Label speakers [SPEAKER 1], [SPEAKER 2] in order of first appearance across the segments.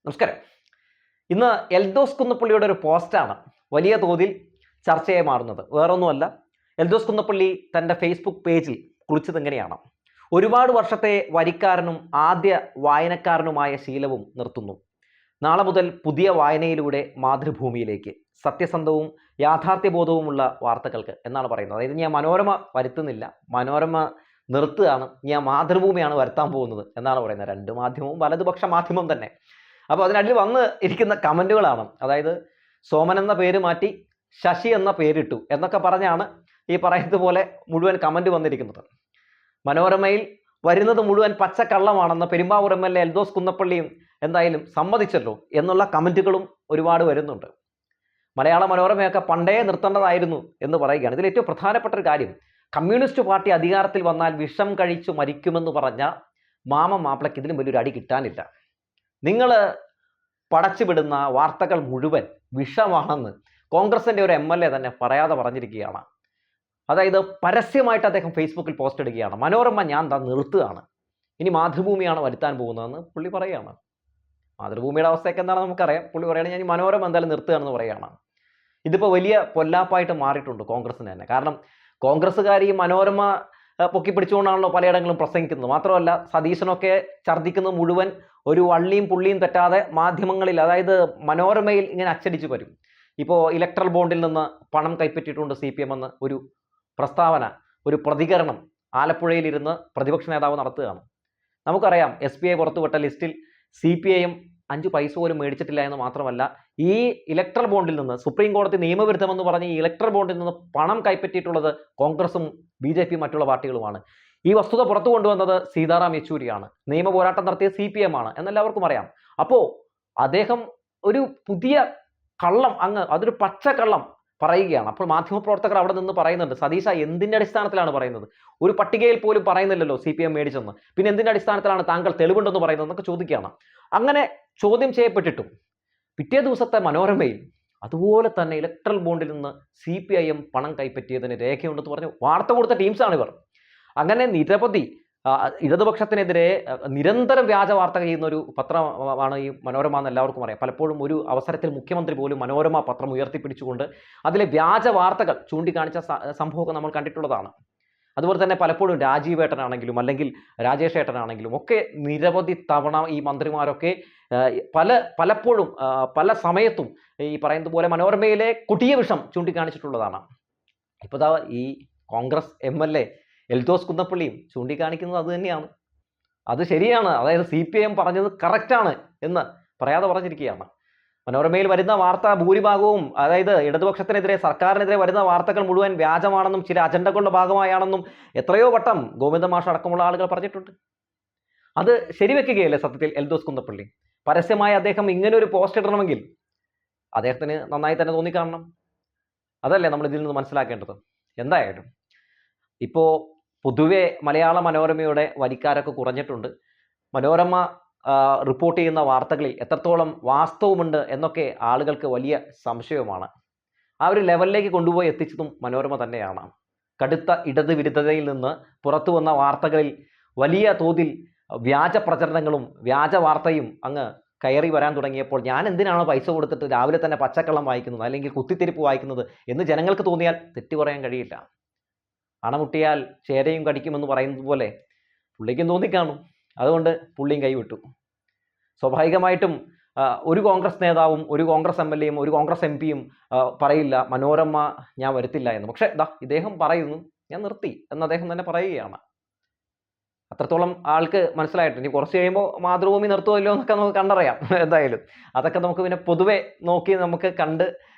[SPEAKER 1] നമസ്കാരം. ഇന്ന് എൽദോസ് കുന്നപ്പള്ളിയുടെ ഒരു പോസ്റ്റാണ് വലിയ തോതിൽ ചർച്ചയായി മാറുന്നത്. വേറൊന്നുമല്ല, എൽദോസ് കുന്നപ്പള്ളി തൻ്റെ ഫേസ്ബുക്ക് പേജിൽ കുറിച്ചത് എങ്ങനെയാണ്: ഒരുപാട് വർഷത്തെ വരിക്കാരനും ആദ്യ വായനക്കാരനുമായ ശീലവും നിർത്തുന്നു. നാളെ മുതൽ പുതിയ വായനയിലൂടെ മാതൃഭൂമിയിലേക്ക്, സത്യസന്ധവും യാഥാർത്ഥ്യബോധവുമുള്ള വാർത്തകൾക്ക് എന്നാണ് പറയുന്നത്. അതായത് ഞാൻ മനോരമ വരുത്തുന്നില്ല, മനോരമ നിർത്തുകയാണ്, ഞാൻ മാതൃഭൂമിയാണ് വരുത്താൻ പോകുന്നത് എന്നാണ് പറയുന്നത്. രണ്ട് മാധ്യമവും വലതുപക്ഷ മാധ്യമം തന്നെ. അപ്പോൾ അതിനടിയിൽ വന്ന് ഇരിക്കുന്ന കമൻറ്റുകളാണ്, അതായത് സോമൻ എന്ന പേര് മാറ്റി ശശി എന്ന പേരിട്ടു എന്നൊക്കെ പറഞ്ഞാണ് ഈ പറയുന്നത് പോലെ മുഴുവൻ കമൻറ്റ് വന്നിരിക്കുന്നത്. മനോരമയിൽ വരുന്നത് മുഴുവൻ പച്ചക്കള്ളമാണെന്ന് പെരുമ്പാവൂർ MLA എൽദോസ് കുന്നപ്പള്ളിയും എന്തായാലും സമ്മതിച്ചല്ലോ എന്നുള്ള കമൻറ്റുകളും ഒരുപാട് വരുന്നുണ്ട്. മലയാള മനോരമയൊക്കെ പണ്ടേ നിർത്തേണ്ടതായിരുന്നു എന്ന് പറയുകയാണ്. ഇതിൽ ഏറ്റവും പ്രധാനപ്പെട്ട ഒരു കാര്യം, കമ്മ്യൂണിസ്റ്റ് പാർട്ടി അധികാരത്തിൽ വന്നാൽ വിഷം കഴിച്ചു മരിക്കുമെന്ന് പറഞ്ഞ മാപ്പിളയ്ക്ക് ഇതിലും വലിയൊരു അടി കിട്ടാനില്ല. നിങ്ങൾ പടച്ചുവിടുന്ന വാർത്തകൾ മുഴുവൻ വിഷമാണെന്ന് കോൺഗ്രസിൻ്റെ ഒരു MLA തന്നെ പറയാതെ പറഞ്ഞിരിക്കുകയാണ്. അതായത് പരസ്യമായിട്ട് അദ്ദേഹം ഫേസ്ബുക്കിൽ പോസ്റ്റ് ഇടുകയാണ്, മനോരമ ഞാൻ നിർത്തുകയാണ്, ഇനി മാതൃഭൂമിയാണ് വരുത്താൻ പോകുന്നതെന്ന് പുള്ളി പറയുകയാണ്. മാതൃഭൂമിയുടെ അവസ്ഥയൊക്കെ എന്താണെന്ന് നമുക്കറിയാം. പുള്ളി പറയുകയാണ് ഞാൻ മനോരമ എന്തായാലും നിർത്തുകയാണെന്ന് പറയുകയാണ്. ഇതിപ്പോൾ വലിയ പൊല്ലാപ്പായിട്ട് മാറിയിട്ടുണ്ട് കോൺഗ്രസിന് തന്നെ. കാരണം കോൺഗ്രസ്സുകാർ ഈ മനോരമ പൊക്കി പിടിച്ചുകൊണ്ടാണല്ലോ പലയിടങ്ങളും പ്രസംഗിക്കുന്നത്. മാത്രമല്ല സതീശനൊക്കെ ഛർദ്ദിക്കുന്നത് മുഴുവൻ ഒരു വള്ളിയും പുള്ളിയും തെറ്റാതെ മാധ്യമങ്ങളിൽ, അതായത് മനോരമയിൽ ഇങ്ങനെ അച്ചടിച്ചു വരും. ഇപ്പോൾ ഇലക്ട്രൽ ബോണ്ടിൽ നിന്ന് പണം കൈപ്പറ്റിയിട്ടുണ്ട് CPM എന്ന് ഒരു പ്രസ്താവന, ഒരു പ്രതികരണം ആലപ്പുഴയിലിരുന്ന് പ്രതിപക്ഷ നേതാവ് നടത്തുകയാണ്. നമുക്കറിയാം SBI പുറത്തുവിട്ട ലിസ്റ്റിൽ CPIM 5 പൈസ പോലും മേടിച്ചിട്ടില്ല എന്ന് മാത്രമല്ല, ഈ ഇലക്ട്രൽ ബോണ്ടിൽ നിന്ന് സുപ്രീം കോടതി നിയമവിരുദ്ധമെന്ന് പറഞ്ഞ് ഈ ഇലക്ട്രൽ ബോണ്ടിൽ നിന്ന് പണം കൈപ്പറ്റിയിട്ടുള്ളത് കോൺഗ്രസും BJP മറ്റുള്ള പാർട്ടികളുമാണ്. ഈ വസ്തുത പുറത്തു കൊണ്ടുവന്നത് സീതാറാം യെച്ചൂരിയാണ്. നിയമ പോരാട്ടം നടത്തിയ CPM ആണ് എന്നെല്ലാവർക്കും അറിയാം. അപ്പോൾ അദ്ദേഹം ഒരു പുതിയ കള്ളം, അതൊരു പച്ചക്കള്ളം പറയുകയാണ്. അപ്പോൾ മാധ്യമപ്രവർത്തകർ അവിടെ നിന്ന് പറയുന്നുണ്ട്, സതീശ എന്തിൻ്റെ അടിസ്ഥാനത്തിലാണ് പറയുന്നത്? ഒരു പട്ടികയിൽ പോലും പറയുന്നില്ലല്ലോ CPM മേടിച്ചെന്ന്, പിന്നെ എന്തിൻ്റെ അടിസ്ഥാനത്തിലാണ് താങ്കൾ തെളിവുണ്ടെന്ന് പറയുന്നത് എന്നൊക്കെ ചോദിക്കുകയാണ്. അങ്ങനെ ചോദ്യം ചെയ്യപ്പെട്ടിട്ടും പിറ്റേ ദിവസത്തെ മനോരമയിൽ അതുപോലെ തന്നെ ഇലക്ട്രൽ ബോണ്ടിൽ നിന്ന് CPIM പണം കൈപ്പറ്റിയതിന് രേഖയുണ്ടെന്ന് പറഞ്ഞു വാർത്ത കൊടുത്ത ടീംസാണ് ഇവർ. അങ്ങനെ നിരവധി ഇടതുപക്ഷത്തിനെതിരെ നിരന്തരം വ്യാജ വാർത്ത ചെയ്യുന്ന ഒരു പത്രമാണ് ഈ മനോരമ എന്ന് എല്ലാവർക്കും അറിയാം. പലപ്പോഴും ഒരു അവസരത്തിൽ മുഖ്യമന്ത്രി പോലും മനോരമ പത്രം ഉയർത്തിപ്പിടിച്ചുകൊണ്ട് അതിലെ വ്യാജ വാർത്തകൾ ചൂണ്ടിക്കാണിച്ച സംഭവമൊക്കെ നമ്മൾ കണ്ടിട്ടുള്ളതാണ്. അതുപോലെ തന്നെ പലപ്പോഴും രാജീവ് ഏട്ടനാണെങ്കിലും അല്ലെങ്കിൽ രാജേഷ് ഏട്ടനാണെങ്കിലും ഒക്കെ നിരവധി തവണ ഈ മന്ത്രിമാരൊക്കെ പലപ്പോഴും പല സമയത്തും ഈ പറയുന്നത് പോലെ മനോരമയിലെ കൊടിയ വിഷം ചൂണ്ടിക്കാണിച്ചിട്ടുള്ളതാണ്. ഇപ്പോൾ ദാ ഈ കോൺഗ്രസ് MLA എൽദോസ് കുന്നപ്പള്ളിയും ചൂണ്ടിക്കാണിക്കുന്നത് അത് തന്നെയാണ്. അത് ശരിയാണ്, അതായത് CPIM പറഞ്ഞത് കറക്റ്റാണ് എന്ന് പറയാതെ പറഞ്ഞിരിക്കുകയാണ്. മനോരമയിൽ വരുന്ന വാർത്ത ഭൂരിഭാഗവും, അതായത് ഇടതുപക്ഷത്തിനെതിരെ സർക്കാരിനെതിരെ വരുന്ന വാർത്തകൾ മുഴുവൻ വ്യാജമാണെന്നും ചില അജണ്ടകളുടെ ഭാഗമായാണെന്നും എത്രയോ വട്ടം ഗോവിന്ദ മാഷ് അടക്കമുള്ള ആളുകൾ പറഞ്ഞിട്ടുണ്ട്. അത് ശരിവെക്കുകയല്ലേ സത്യത്തിൽ എൽദോസ് കുന്നപ്പള്ളി? പരസ്യമായി അദ്ദേഹം ഇങ്ങനെ ഒരു പോസ്റ്റ് ഇടണമെങ്കിൽ അദ്ദേഹത്തിന് നന്നായി തന്നെ തോന്നിക്കാണണം. അതല്ലേ നമ്മൾ ഇതിൽ നിന്ന് മനസ്സിലാക്കേണ്ടത്. എന്തായാലും ഇപ്പോൾ പൊതുവെ മലയാള മനോരമയുടെ വരിക്കാരൊക്കെ കുറഞ്ഞിട്ടുണ്ട്. മനോരമ റിപ്പോർട്ട് ചെയ്യുന്ന വാർത്തകളിൽ എത്രത്തോളം വാസ്തവമുണ്ട് എന്നൊക്കെ ആളുകൾക്ക് വലിയ സംശയവുമാണ്. ആ ഒരു ലെവലിലേക്ക് കൊണ്ടുപോയി എത്തിച്ചതും മനോരമ തന്നെയാണ്. കടുത്ത ഇടത് വിരുദ്ധതയിൽ നിന്ന് പുറത്തു വന്ന വാർത്തകളിൽ വലിയ തോതിൽ വ്യാജ പ്രചരണങ്ങളും വ്യാജ വാർത്തയും അങ്ങ് കയറി വരാൻ തുടങ്ങിയപ്പോൾ ഞാൻ എന്തിനാണോ പൈസ കൊടുത്തിട്ട് രാവിലെ തന്നെ പച്ചക്കള്ളം വായിക്കുന്നത് അല്ലെങ്കിൽ കുത്തിത്തിരിപ്പ് വായിക്കുന്നത് എന്ന് ജനങ്ങൾക്ക് തോന്നിയാൽ തെറ്റു പറയാൻ കഴിയില്ല. അണമുട്ടിയാൽ ചേരയും കടിക്കുമെന്ന് പറയുന്നത് പോലെ പുള്ളിക്കും തോന്നിക്കാണും. അതുകൊണ്ട് പുള്ളിയും കൈവിട്ടു. സ്വാഭാവികമായിട്ടും ഒരു കോൺഗ്രസ് നേതാവും ഒരു കോൺഗ്രസ് MLAയും ഒരു കോൺഗ്രസ് MPയും പറയില്ല മനോരമ ഞാൻ വരുത്തില്ല എന്ന്. പക്ഷേ ഇദ്ദേഹം പറയുന്നു ഞാൻ നിർത്തി എന്ന് അദ്ദേഹം തന്നെ പറയുകയാണ്. അത്രത്തോളം ആൾക്ക് മനസ്സിലായിട്ട് ഇനി കുറച്ച് കഴിയുമ്പോൾ മാതൃഭൂമി നിർത്തുമല്ലോ എന്നൊക്കെ നമുക്ക് കണ്ടറിയാം. എന്തായാലും അതൊക്കെ നമുക്ക് പിന്നെ പൊതുവെ നോക്കി നമുക്ക് കണ്ട്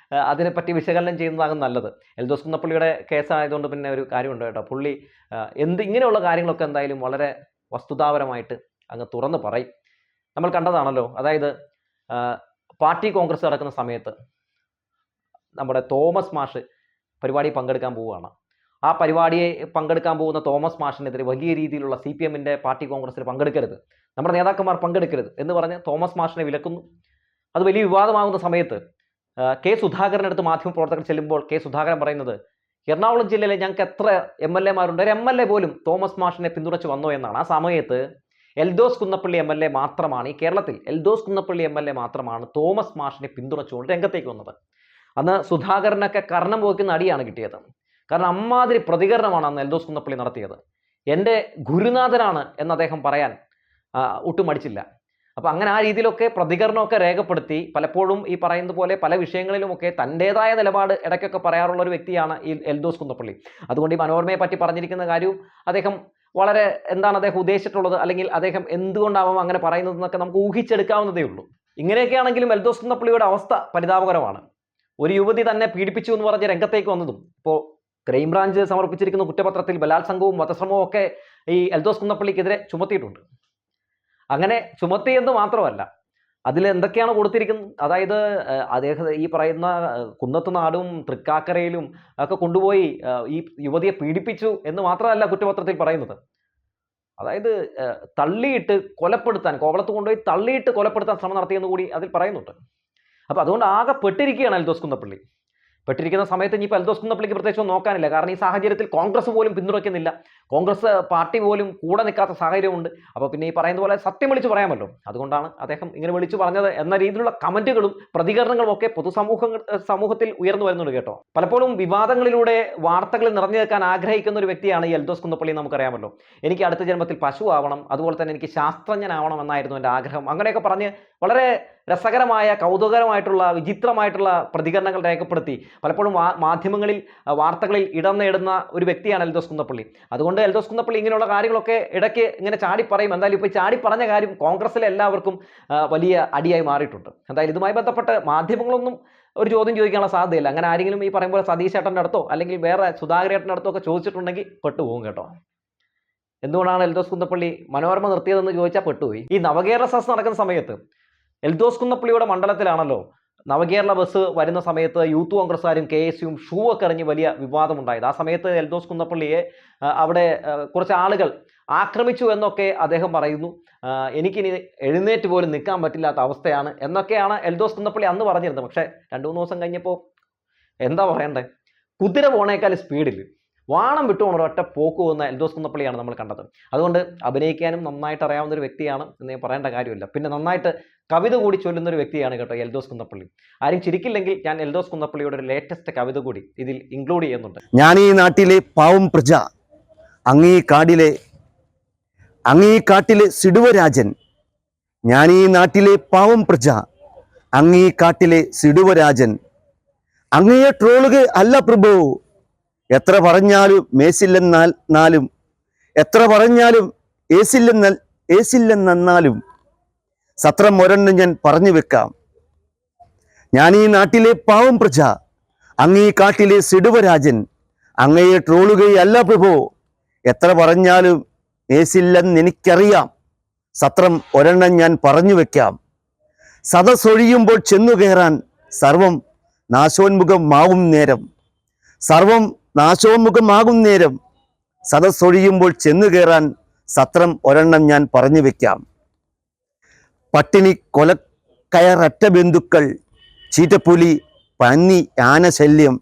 [SPEAKER 1] അതിനെപ്പറ്റി വിശകലനം ചെയ്യുന്നതാകും നല്ലത്. എൽദോസ് കുന്നപ്പള്ളിയുടെ കേസായതുകൊണ്ട് പിന്നെ ഒരു കാര്യമുണ്ട് കേട്ടോ, പുള്ളി ഇങ്ങനെയുള്ള കാര്യങ്ങളൊക്കെ എന്തായാലും വളരെ വസ്തുതാപരമായിട്ട് അങ്ങ് തുറന്ന് പറയും. നമ്മൾ കണ്ടതാണല്ലോ. അതായത് പാർട്ടി കോൺഗ്രസ് നടക്കുന്ന സമയത്ത് നമ്മുടെ തോമസ് മാഷ് പരിപാടി പങ്കെടുക്കാൻ പോവുകയാണ്. ആ പരിപാടിയെ പങ്കെടുക്കാൻ പോകുന്ന തോമസ് മാഷിനെതിരെ വലിയ രീതിയിലുള്ള CPMൻ്റെ പാർട്ടി കോൺഗ്രസ്സിൽ പങ്കെടുക്കരുത്, നമ്മുടെ നേതാക്കന്മാർ പങ്കെടുക്കരുത് എന്ന് പറഞ്ഞ് തോമസ് മാഷിനെ വിലക്കുന്നു. അത് വലിയ വിവാദമാകുന്ന സമയത്ത് കെ സുധാകരനടുത്ത് മാധ്യമപ്രവർത്തകർ ചെല്ലുമ്പോൾ കെ സുധാകരൻ പറയുന്നത് എറണാകുളം ജില്ലയിലെ ഞങ്ങൾക്ക് എത്ര MLAമാരുണ്ട്, ഒരു MLA പോലും തോമസ് മാഷിനെ പിന്തുണച്ച് വന്നോ എന്നാണ്. ആ സമയത്ത് എൽദോസ് കുന്നപ്പള്ളി MLA മാത്രമാണ് ഈ കേരളത്തിൽ എൽദോസ് കുന്നപ്പള്ളി MLA മാത്രമാണ് തോമസ് മാഷിനെ പിന്തുണച്ചുകൊണ്ട് രംഗത്തേക്ക് വന്നത്. അന്ന് സുധാകരനൊക്കെ കർണം പോക്കുന്ന അടിയാണ് കിട്ടിയത്. കാരണം അമ്മാതിരി പ്രതികരണമാണ് അന്ന് എൽദോസ് കുന്നപ്പള്ളി നടത്തിയത്. എൻ്റെ ഗുരുനാഥനാണ് എന്ന് അദ്ദേഹം പറയാൻ ഒട്ടും മടിച്ചില്ല. അപ്പോൾ അങ്ങനെ ആ രീതിയിലൊക്കെ പ്രതികരണമൊക്കെ രേഖപ്പെടുത്തി പലപ്പോഴും ഈ പറയുന്നത് പോലെ പല വിഷയങ്ങളിലുമൊക്കെ തൻ്റേതായ നിലപാട് ഇടയ്ക്കൊക്കെ പറയാറുള്ള ഒരു വ്യക്തിയാണ് ഈ എൽദോസ് കുന്നപ്പള്ളി. അതുകൊണ്ട് ഈ മനോരമയെ പറ്റി പറഞ്ഞിരിക്കുന്ന കാര്യവും അദ്ദേഹം വളരെ എന്താണ് അദ്ദേഹം ഉദ്ദേശിച്ചിട്ടുള്ളത്, അല്ലെങ്കിൽ അദ്ദേഹം എന്തുകൊണ്ടാവാം അങ്ങനെ പറയുന്നതെന്നൊക്കെ നമുക്ക് ഊഹിച്ചെടുക്കാവുന്നതേ ഉള്ളൂ. ഇങ്ങനെയൊക്കെ ആണെങ്കിലും എൽദോസ് കുന്നപ്പള്ളിയുടെ അവസ്ഥ പരിതാപകരമാണ്. ഒരു യുവതി തന്നെ പീഡിപ്പിച്ചു എന്ന് പറഞ്ഞ് രംഗത്തേക്ക് വന്നതും ഇപ്പോൾ ക്രൈംബ്രാഞ്ച് സമർപ്പിച്ചിരിക്കുന്ന കുറ്റപത്രത്തിൽ ബലാത്സംഗവും വധശ്രമവും ഒക്കെ ഈ എൽദോസ് കുന്നപ്പള്ളിക്കെതിരെ ചുമത്തിയിട്ടുണ്ട്. അങ്ങനെ ചുമത്തിയെന്ന് മാത്രമല്ല, അതിൽ എന്തൊക്കെയാണ് കൊടുത്തിരിക്കുന്നത്, അതായത് അദ്ദേഹം ഈ പറയുന്ന കുന്നത്തുനാടും തൃക്കാക്കരയിലും ഒക്കെ കൊണ്ടുപോയി ഈ യുവതിയെ പീഡിപ്പിച്ചു എന്ന് മാത്രമല്ല കുറ്റപത്രത്തിൽ പറയുന്നത്. അതായത് തള്ളിയിട്ട് കൊലപ്പെടുത്താൻ, കോവളത്ത് കൊണ്ടുപോയി തള്ളിയിട്ട് കൊലപ്പെടുത്താൻ ശ്രമം നടത്തിയെന്ന് കൂടി അതിൽ പറയുന്നുണ്ട്. അപ്പോൾ അതുകൊണ്ട് ആകെ പെട്ടിരിക്കുകയാണ് എൽദോസ് കുന്നപ്പള്ളി. പെട്ടിരിക്കുന്ന സമയത്ത് ഇനിയിപ്പോൾ എൽദോസ് കുന്നപ്പള്ളിക്ക് പ്രത്യേകിച്ച് ഒന്നും നോക്കാനില്ല. കാരണം ഈ സാഹചര്യത്തിൽ കോൺഗ്രസ് പോലും പിന്തുണയ്ക്കുന്നില്ല, കോൺഗ്രസ് പാർട്ടി പോലും കൂടെ നിൽക്കാത്ത സാഹചര്യമുണ്ട്. അപ്പോൾ പിന്നെ ഈ പറയുന്ന പോലെ സത്യം വിളിച്ചു പറയാമല്ലോ, അതുകൊണ്ടാണ് അദ്ദേഹം ഇങ്ങനെ വിളിച്ചു പറഞ്ഞത് എന്ന രീതിയിലുള്ള കമന്റുകളും പ്രതികരണങ്ങളും ഒക്കെ സമൂഹത്തിൽ ഉയർന്നു വരുന്നുണ്ട് കേട്ടോ. പലപ്പോഴും വിവാദങ്ങളിലൂടെ വാർത്തകൾ നിറഞ്ഞു നിൽക്കാൻ ആഗ്രഹിക്കുന്ന ഒരു വ്യക്തിയാണ് ഈ എൽദോസ് കുന്നപ്പള്ളി, നമുക്കറിയാമല്ലോ. എനിക്ക് അടുത്ത ജന്മത്തിൽ പശു ആവണം, അതുപോലെ തന്നെ എനിക്ക് ശാസ്ത്രജ്ഞനാവണം എന്നായിരുന്നു എൻ്റെ ആഗ്രഹം. അങ്ങനെയൊക്കെ പറഞ്ഞ് വളരെ രസകരമായ, കൗതുകരമായിട്ടുള്ള, വിചിത്രമായിട്ടുള്ള പ്രതികരണങ്ങൾ രേഖപ്പെടുത്തി പലപ്പോഴും മാധ്യമങ്ങളിൽ, വാർത്തകളിൽ ഇടം നേടുന്ന ഒരു വ്യക്തിയാണ് എൽദോസ് കുന്നപ്പള്ളി. അതുകൊണ്ട് എൽദോസ് കുന്നപ്പള്ളി ഇങ്ങനെയുള്ള കാര്യങ്ങളൊക്കെ ഇടയ്ക്ക് ഇങ്ങനെ ചാടി പറയും. എന്തായാലും ഇപ്പോൾ ചാടി പറഞ്ഞ കാര്യം കോൺഗ്രസിലെ എല്ലാവർക്കും വലിയ അടിയായി മാറിയിട്ടുണ്ട്. എന്തായാലും ഇതുമായി ബന്ധപ്പെട്ട് മാധ്യമങ്ങളൊന്നും ഒരു ചോദ്യം ചോദിക്കാനുള്ള സാധ്യതയില്ല. അങ്ങനെ ആരെങ്കിലും ഈ പറയുമ്പോൾ സതീഷ് ചേട്ടൻ്റെ അടുത്തോ അല്ലെങ്കിൽ വേറെ സുധാകരേട്ടൻ്റെ അടുത്തോ ഒക്കെ ചോദിച്ചിട്ടുണ്ടെങ്കിൽ പെട്ടുപോകും കേട്ടോ. എന്തുകൊണ്ടാണ് എൽദോസ് കുന്നപ്പള്ളി മനോരമ നിർത്തിയതെന്ന് ചോദിച്ചാൽ പെട്ടുപോയി. ഈ നവകേരള സദസ്സ് നടക്കുന്ന സമയത്ത് എൽദോസ് കുന്നപ്പള്ളിയുടെ മണ്ഡലത്തിലാണല്ലോ നവകേരള ബസ് വരുന്ന സമയത്ത് യൂത്ത് കോൺഗ്രസ്സുകാരും KSUവും ഷൂ ഒക്കെ എറിഞ്ഞ് വലിയ വിവാദമുണ്ടായത്. ആ സമയത്ത് എൽദോസ് കുന്നപ്പള്ളിയെ അവിടെ കുറച്ച് ആളുകൾ ആക്രമിച്ചു എന്നൊക്കെ അദ്ദേഹം പറയുന്നു. എനിക്കിനി എഴുന്നേറ്റ് പോലും നിൽക്കാൻ പറ്റില്ലാത്ത അവസ്ഥയാണ് എന്നൊക്കെയാണ് എൽദോസ് കുന്നപ്പള്ളി അന്ന് പറഞ്ഞിരുന്നത്. പക്ഷേ 2-3 ദിവസം കഴിഞ്ഞപ്പോൾ എന്താ പറയണ്ടേ, കുതിര പോണേക്കാൾ സ്പീഡിൽ വാണം വിട്ടുകൊണ്ട് ഒരൊറ്റ പോക്ക് പോകുന്ന എൽദോസ് കുന്നപ്പള്ളിയാണ് നമ്മൾ കണ്ടത്. അതുകൊണ്ട് അഭിനയിക്കാനും നന്നായിട്ട് അറിയാവുന്ന ഒരു വ്യക്തിയാണ് എന്ന് ഞാൻ പറയേണ്ട കാര്യമില്ല. പിന്നെ നന്നായിട്ട് കവിത കൂടി ചൊല്ലുന്ന ഒരു വ്യക്തിയാണ് കേട്ടോ എൽദോസ് കുന്നപ്പള്ളി. ആരും ചിരിക്കില്ലെങ്കിൽ ഞാൻ എൽദോസ് കുന്നപ്പള്ളിയുടെ ഒരു ലേറ്റസ്റ്റ് കവിത കൂടി ഇതിൽ ഇൻക്ലൂഡ് ചെയ്യുന്നുണ്ട്.
[SPEAKER 2] ഞാൻ ഈ നാട്ടിലെ പാവം പ്രജ, അങ്ങീ കാട്ടിലെ സിടുവരാജൻ. ഞാൻ ഈ നാട്ടിലെ പാവം പ്രജ, അങ്ങീ കാട്ടിലെ സിടുവരാജൻ. അങ്ങയെ ട്രോളുക അല്ല പ്രഭു, എത്ര പറഞ്ഞാലും മേസില്ലെന്നാലും, എത്ര പറഞ്ഞാലും ഏസില്ലെന്നാലും സത്രം ഒരെണ്ണം ഞാൻ പറഞ്ഞു വെക്കാം. ഞാൻ ഈ നാട്ടിലെ പാവം പ്രജ, അങ്ങീ കാട്ടിലെ സിടുവരാജൻ. അങ്ങയെ ട്രോളുകയല്ല പ്രഭു, എത്ര പറഞ്ഞാലും ഏസില്ലെന്നെനിക്കറിയാം. സത്രം ഒരെണ്ണം ഞാൻ പറഞ്ഞു വെക്കാം. സദസ്സൊഴിയുമ്പോൾ ചെന്നു കയറാൻ സർവം നാശോന്മുഖമാവും നേരം, സർവം നാശോന്മുഖമാകും നേരം. സദസ്സൊഴിയുമ്പോൾ ചെന്നു കയറാൻ സത്രം ഒരെണ്ണം ഞാൻ പറഞ്ഞു വെക്കാം. പട്ടിണി, കൊലക്കയററ്റ ബന്ധുക്കൾ, ചീറ്റപ്പുലി, പന്നി, ആനശല്യം,